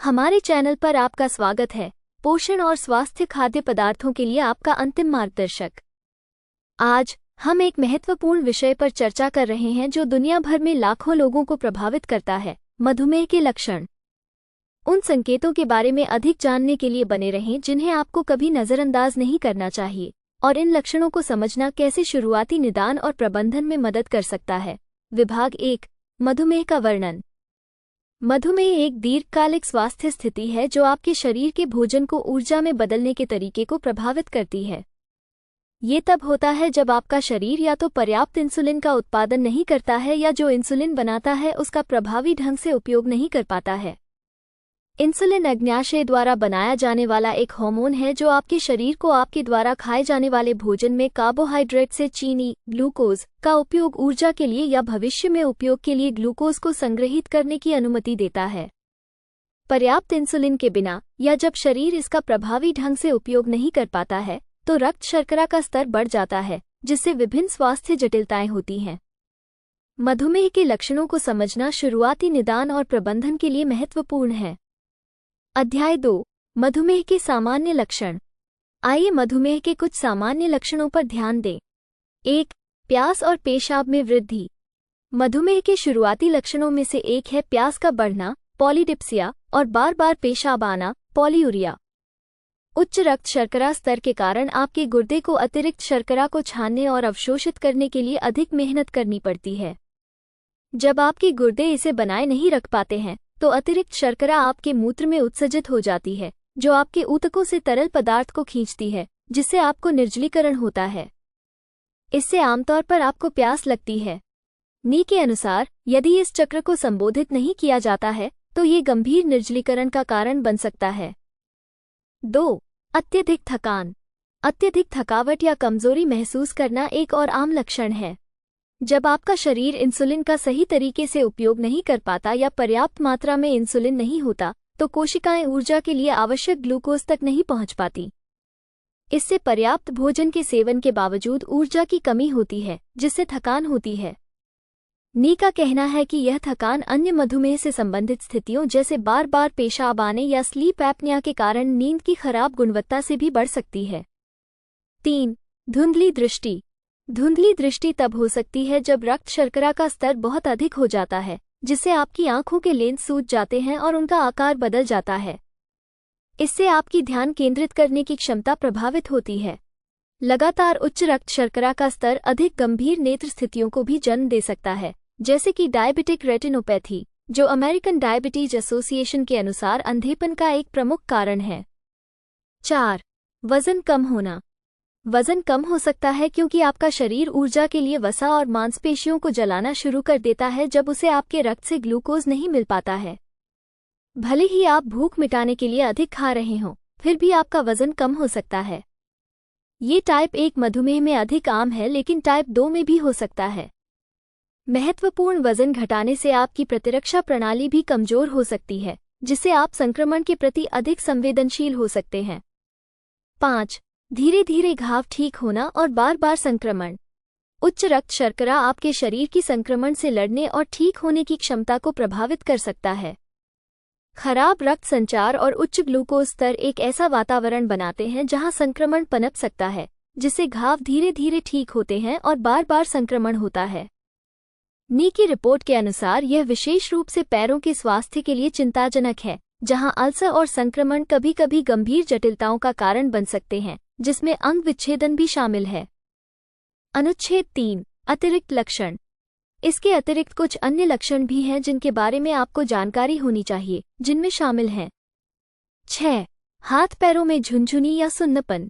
हमारे चैनल पर आपका स्वागत है। पोषण और स्वास्थ्य खाद्य पदार्थों के लिए आपका अंतिम मार्गदर्शक। आज हम एक महत्वपूर्ण विषय पर चर्चा कर रहे हैं जो दुनिया भर में लाखों लोगों को प्रभावित करता है, मधुमेह के लक्षण। उन संकेतों के बारे में अधिक जानने के लिए बने रहें जिन्हें आपको कभी नज़रअंदाज नहीं करना चाहिए, और इन लक्षणों को समझना कैसे शुरुआती निदान और प्रबंधन में मदद कर सकता है। विभाग 1, मधुमेह का वर्णन। मधुमेह एक दीर्घकालिक स्वास्थ्य स्थिति है जो आपके शरीर के भोजन को ऊर्जा में बदलने के तरीके को प्रभावित करती है। ये तब होता है जब आपका शरीर या तो पर्याप्त इंसुलिन का उत्पादन नहीं करता है या जो इंसुलिन बनाता है उसका प्रभावी ढंग से उपयोग नहीं कर पाता है। इंसुलिन अग्न्याशय द्वारा बनाया जाने वाला एक हार्मोन है जो आपके शरीर को आपके द्वारा खाए जाने वाले भोजन में कार्बोहाइड्रेट से चीनी, ग्लूकोज का उपयोग ऊर्जा के लिए या भविष्य में उपयोग के लिए ग्लूकोज को संग्रहित करने की अनुमति देता है। पर्याप्त इंसुलिन के बिना या जब शरीर इसका प्रभावी ढंग से उपयोग नहीं कर पाता है तो रक्त शर्करा का स्तर बढ़ जाता है, जिससे विभिन्न स्वास्थ्य जटिलताएं होती हैं। मधुमेह के लक्षणों को समझना शुरुआती निदान और प्रबंधन के लिए महत्वपूर्ण है। अध्याय 2, मधुमेह के सामान्य लक्षण। आइए मधुमेह के कुछ सामान्य लक्षणों पर ध्यान दें। 1. प्यास और पेशाब में वृद्धि। मधुमेह के शुरुआती लक्षणों में से एक है प्यास का बढ़ना, पॉलीडिप्सिया, और बार बार पेशाब आना, पॉलीयूरिया। उच्च रक्त शर्करा स्तर के कारण आपके गुर्दे को अतिरिक्त शर्करा को छानने और अवशोषित करने के लिए अधिक मेहनत करनी पड़ती है। जब आपके गुर्दे इसे बनाए नहीं रख पाते हैं तो अतिरिक्त शर्करा आपके मूत्र में उत्सर्जित हो जाती है, जो आपके ऊतकों से तरल पदार्थ को खींचती है, जिससे आपको निर्जलीकरण होता है। इससे आमतौर पर आपको प्यास लगती है। नी के अनुसार यदि इस चक्र को संबोधित नहीं किया जाता है तो ये गंभीर निर्जलीकरण का कारण बन सकता है। 2. अत्यधिक थकान। अत्यधिक थकावट या कमजोरी महसूस करना एक और आम लक्षण है। जब आपका शरीर इंसुलिन का सही तरीके से उपयोग नहीं कर पाता या पर्याप्त मात्रा में इंसुलिन नहीं होता तो कोशिकाएं ऊर्जा के लिए आवश्यक ग्लूकोज तक नहीं पहुंच पाती। इससे पर्याप्त भोजन के सेवन के बावजूद ऊर्जा की कमी होती है, जिससे थकान होती है। नी का कहना है कि यह थकान अन्य मधुमेह से संबंधित स्थितियों जैसे बार बार पेशाब आने या स्लीप एपनिया के कारण नींद की खराब गुणवत्ता से भी बढ़ सकती है। 3. धुंधली दृष्टि। धुंधली दृष्टि तब हो सकती है जब रक्त शर्करा का स्तर बहुत अधिक हो जाता है, जिससे आपकी आंखों के लेंस सूज जाते हैं और उनका आकार बदल जाता है। इससे आपकी ध्यान केंद्रित करने की क्षमता प्रभावित होती है। लगातार उच्च रक्त शर्करा का स्तर अधिक गंभीर नेत्र स्थितियों को भी जन्म दे सकता है, जैसे कि डायबिटिक रेटिनोपैथी, जो अमेरिकन डायबिटीज एसोसिएशन के अनुसार अंधेपन का एक प्रमुख कारण है। 4. वजन कम होना। वजन कम हो सकता है क्योंकि आपका शरीर ऊर्जा के लिए वसा और मांसपेशियों को जलाना शुरू कर देता है जब उसे आपके रक्त से ग्लूकोज नहीं मिल पाता है। भले ही आप भूख मिटाने के लिए अधिक खा रहे हों, फिर भी आपका वजन कम हो सकता है। ये टाइप 1 मधुमेह में अधिक आम है, लेकिन टाइप 2 में भी हो सकता है। महत्वपूर्ण वजन घटाने से आपकी प्रतिरक्षा प्रणाली भी कमजोर हो सकती है, जिससे आप संक्रमण के प्रति अधिक संवेदनशील हो सकते हैं। 5. धीरे धीरे घाव ठीक होना और बार बार संक्रमण। उच्च रक्त शर्करा आपके शरीर की संक्रमण से लड़ने और ठीक होने की क्षमता को प्रभावित कर सकता है। खराब रक्त संचार और उच्च ग्लूकोज स्तर एक ऐसा वातावरण बनाते हैं जहां संक्रमण पनप सकता है, जिससे घाव धीरे धीरे ठीक होते हैं और बार बार संक्रमण होता है। नी की रिपोर्ट के अनुसार यह विशेष रूप से पैरों के स्वास्थ्य के लिए चिंताजनक है, जहां अल्सर और संक्रमण कभी कभी गंभीर जटिलताओं का कारण बन सकते हैं, जिसमें अंग विच्छेदन भी शामिल है। अनुच्छेद 3, अतिरिक्त लक्षण। इसके अतिरिक्त कुछ अन्य लक्षण भी हैं जिनके बारे में आपको जानकारी होनी चाहिए, जिनमें शामिल हैं। 6. हाथ पैरों में झुनझुनी या सुन्नपन।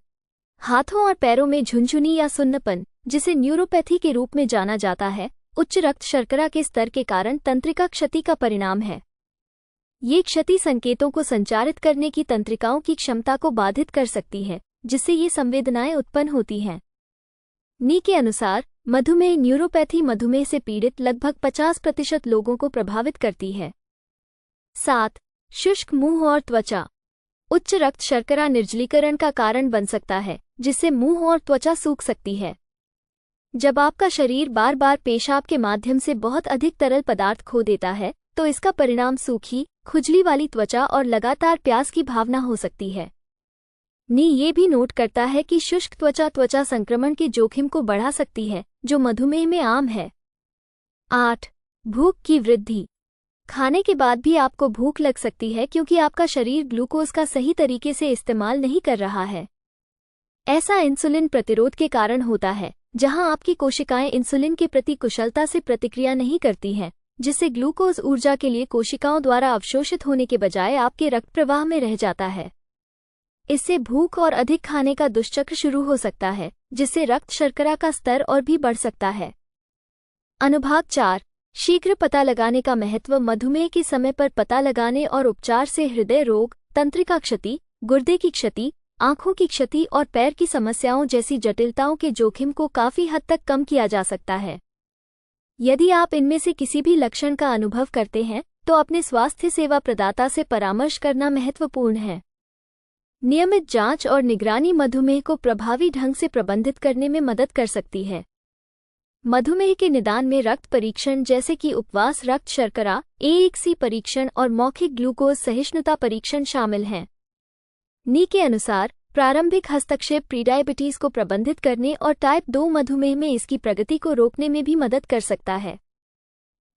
हाथों और पैरों में झुनझुनी या सुन्नपन, जिसे न्यूरोपैथी के रूप में जाना जाता है, उच्च रक्त शर्करा के स्तर के कारण तंत्रिका क्षति का परिणाम है। ये क्षति संकेतों को संचारित करने की तंत्रिकाओं की क्षमता को बाधित कर सकती है, जिससे ये संवेदनाएं उत्पन्न होती हैं। नी के अनुसार मधुमेह न्यूरोपैथी मधुमेह से पीड़ित लगभग 50% लोगों को प्रभावित करती है। 7. शुष्क मुंह और त्वचा। उच्च रक्त शर्करा निर्जलीकरण का कारण बन सकता है, जिससे मुंह और त्वचा सूख सकती है। जब आपका शरीर बार बार पेशाब के माध्यम से बहुत अधिक तरल पदार्थ खो देता है तो इसका परिणाम सूखी, खुजली वाली त्वचा और लगातार प्यास की भावना हो सकती है। नी ये भी नोट करता है कि शुष्क त्वचा संक्रमण के जोखिम को बढ़ा सकती है, जो मधुमेह में आम है। 8. भूख की वृद्धि। खाने के बाद भी आपको भूख लग सकती है क्योंकि आपका शरीर ग्लूकोज का सही तरीके से इस्तेमाल नहीं कर रहा है। ऐसा इंसुलिन प्रतिरोध के कारण होता है, जहां आपकी कोशिकाएं इंसुलिन के प्रति कुशलता से प्रतिक्रिया नहीं करती हैं, जिससे ग्लूकोज ऊर्जा के लिए कोशिकाओं द्वारा अवशोषित होने के बजाय आपके रक्त प्रवाह में रह जाता है। इससे भूख और अधिक खाने का दुष्चक्र शुरू हो सकता है, जिससे रक्त शर्करा का स्तर और भी बढ़ सकता है। अनुभाग 4. शीघ्र पता लगाने का महत्व। मधुमेह के समय पर पता लगाने और उपचार से हृदय रोग, तंत्रिका क्षति, गुर्दे की क्षति, आंखों की क्षति और पैर की समस्याओं जैसी जटिलताओं के जोखिम को काफी हद तक कम किया जा सकता है। यदि आप इनमें से किसी भी लक्षण का अनुभव करते हैं, तो अपने स्वास्थ्य सेवा प्रदाता से परामर्श करना महत्वपूर्ण है। नियमित जांच और निगरानी मधुमेह को प्रभावी ढंग से प्रबंधित करने में मदद कर सकती है। मधुमेह के निदान में रक्त परीक्षण जैसे कि उपवास रक्त शर्करा A1C परीक्षण और मौखिक ग्लूकोज सहिष्णुता परीक्षण शामिल हैं। नी के अनुसार प्रारंभिक हस्तक्षेप प्रीडायबिटीज को प्रबंधित करने और टाइप 2 मधुमेह में इसकी प्रगति को रोकने में भी मदद कर सकता है।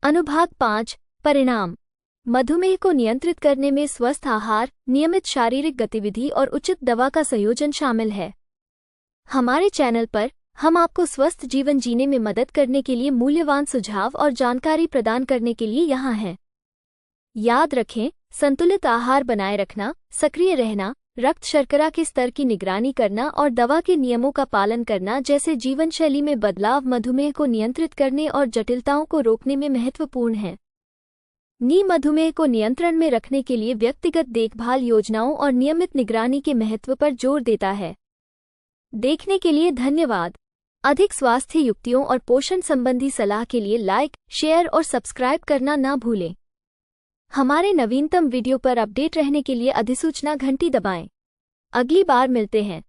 अनुभाग 5. परिणाम। मधुमेह को नियंत्रित करने में स्वस्थ आहार, नियमित शारीरिक गतिविधि और उचित दवा का संयोजन शामिल है। हमारे चैनल पर हम आपको स्वस्थ जीवन जीने में मदद करने के लिए मूल्यवान सुझाव और जानकारी प्रदान करने के लिए यहाँ हैं। याद रखें, संतुलित आहार बनाए रखना, सक्रिय रहना, रक्त शर्करा के स्तर की निगरानी करना और दवा के नियमों का पालन करना जैसे जीवनशैली में बदलाव मधुमेह को नियंत्रित करने और जटिलताओं को रोकने में महत्वपूर्ण हैं। नी मधुमेह को नियंत्रण में रखने के लिए व्यक्तिगत देखभाल योजनाओं और नियमित निगरानी के महत्व पर जोर देता है। देखने के लिए धन्यवाद। अधिक स्वास्थ्य युक्तियों और पोषण संबंधी सलाह के लिए लाइक, शेयर और सब्सक्राइब करना ना भूलें। हमारे नवीनतम वीडियो पर अपडेट रहने के लिए अधिसूचना घंटी दबाएं। अगली बार मिलते हैं।